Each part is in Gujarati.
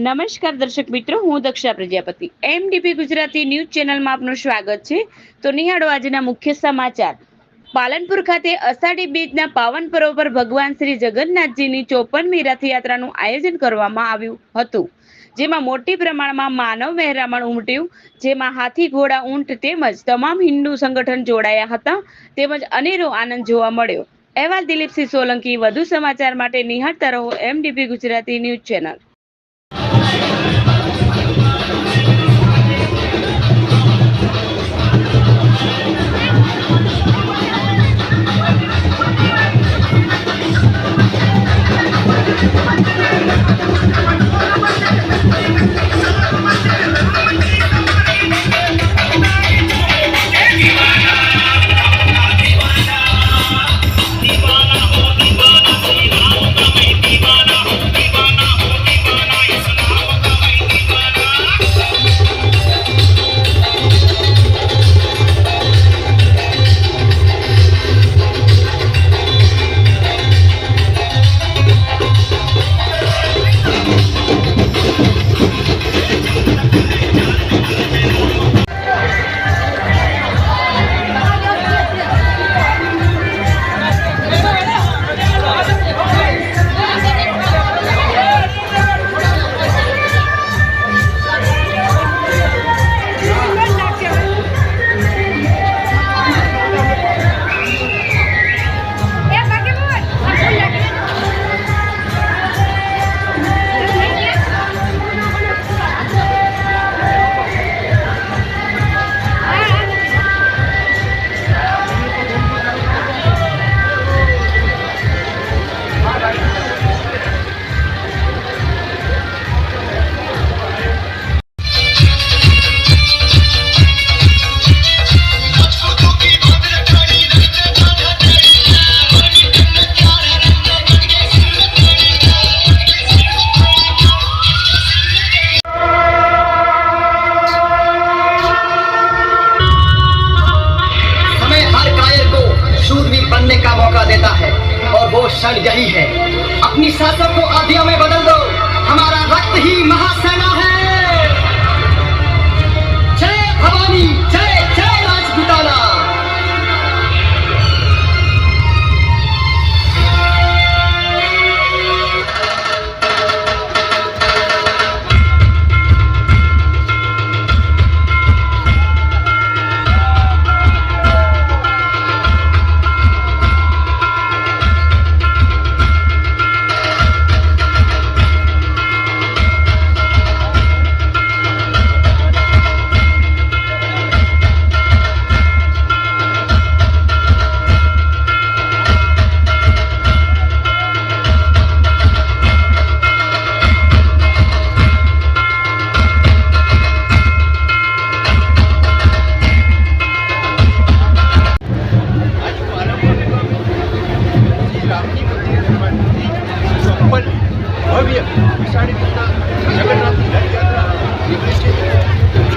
નમસ્કાર દર્શક મિત્રો, હું દક્ષા પ્રજાપતિ એમડીપી ગુજરાતી ન્યૂઝ ચેનલમાં આપનું સ્વાગત છે। તો નિહાળો આજના મુખ્ય સમાચાર। પાલનપુર ખાતે અષાઢી બીજના પાવન પર્વ પર ભગવાન શ્રી જગન્નાથજીની 54મી રથયાત્રાનું આયોજન કરવામાં આવ્યું હતું, જેમાં મોટી પ્રમાણમાં માનવ મહેરામણ ઉમટ્યું, જેમાં હાથી, ઘોડા, ઊંટ તેમજ તમામ હિન્દુ સંગઠન જોડાયા હતા, તેમજ અનેરો આનંદ જોવા મળ્યો। અહેવાલ દિલીપસિંહ સોલંકી। વધુ સમાચાર માટે નિહાળતા રહો એમડીપી ગુજરાતી ન્યૂઝ ચેનલ। बनने का मौका देता है और वो क्षण यही है। अपनी शासन को आधियों में बदल दो, हमारा रक्त ही महासेना है। जय भवानी, जय जय राजपूताना।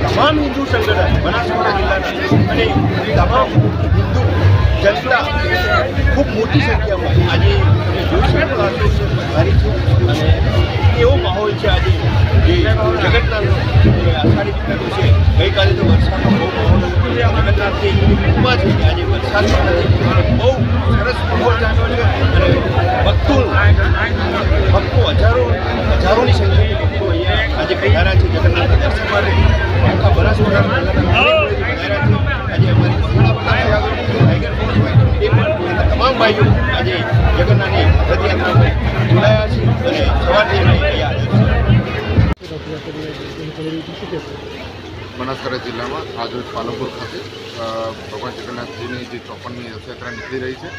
तमाम हिंदू संगठन बनासकांठा जिल्लाना અને તમામ હિન્દુ જનતા ખૂબ મોટી સંખ્યામાં આજે જોઈ છે અને એવો માહોલ છે આજે જે જગન્નાથનો અષાઢી બીજના દિવસે ગઈકાલે તો વરસાદનો બહુ માહોલ હતો। જગન્નાથની કૃપા છે કે આજે વરસાદ બહુ સરસ માહોલ જામ્યો છે અને ભક્તો હજારોની સંખ્યામાં ભક્તો અહીંયા આજે પધાર્યા છે જગન્નાથના દર્શન માટે। આખા બનાસકાંઠા આજે અમારી ટાઈગર ફોર્સ હોય એ પણ તમામ ભાઈઓ આજે જગન્નાથની રથયાત્રામાં જોડાયા છે અને સવારથી અહીંયા બનાસકાંઠા જિલ્લામાં આજરોજ પાલનપુર ખાતે ભગવાન જગન્નાથજીની જે 54મી રથયાત્રા નીકળી રહી છે।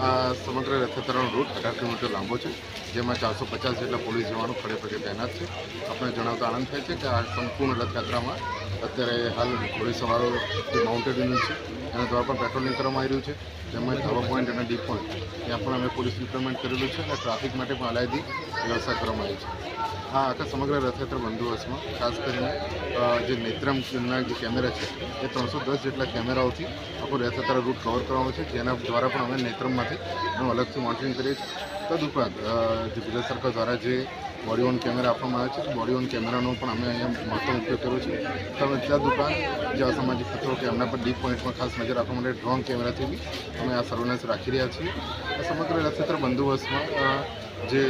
આ સમગ્ર રથયાત્રાનો રૂટ 18 કિલોમીટર લાંબો છે, જેમાં 450 જેટલા પોલીસ જવાનો ખડે પગે તૈનાત છે। આપણે જણાવતા આનંદ થાય છે કે આ સંપૂર્ણ રથયાત્રામાં અત્યારે હાલ પોલીસ સવારો જે માઉન્ટેડ યુનિટ છે એના દ્વારા પણ પેટ્રોલિંગ કરવામાં આવી રહ્યું છે, જેમાં ધાબા પોઈન્ટ અને ડી પોઈન્ટ ત્યાં પણ અમે પોલીસ ડિપ્લોયમેન્ટ કરેલું છે અને ટ્રાફિક માટે પણ અલાયદી વ્યવસ્થા કરવામાં આવી છે। આ આખા સમગ્ર રથયાત્રા બંદોબસ્તમાં ખાસ કરીને જે નેત્રમના જે કેમેરા છે એ 310 જેટલા કેમેરાઓથી આખું રથયાત્રા રૂટ કવર કરવામાં છે, જેના દ્વારા પણ અમે નેત્રમમાંથી એનું અલગથી મોનિટરિંગ કરીએ છીએ. તદુપરાંત જે ગુજરાત સરકાર દ્વારા જે બોડી ઓન કેમેરા આપવામાં આવે છે, બોડી ઓન કેમેરાનો પણ અમે અહીંયા મહત્તમ ઉપયોગ કર્યો છે. તદુપરાંત જે અસામાજિક તત્વો કે એમના પર ડીપ પોઈન્ટમાં ખાસ નજર રાખવા માટે ડ્રોન કેમેરાથી બી અમે આ સર્વેલન્સ રાખી રહ્યા છીએ. આ સમગ્ર રથયાત્રા બંદોબસ્તમાં જે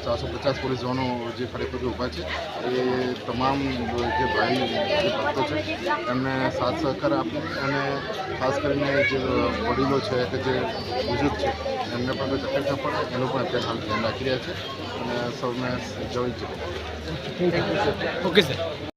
450 પોલીસ જવાનો જે ખડેપગે ઊભા છે એ તમામ જે ભાઈ જે ભક્તો છે એમને સાથ સહકાર આપી અને ખાસ કરીને જે વડીલો છે કે જે બુઝુર્ગ છે એમને પણ કોઈ તકલીફ ન પડે એનું પણ અત્યારે હાલ ધ્યાન રાખી રહ્યા છે અને સૌને જય જય. Okay sir.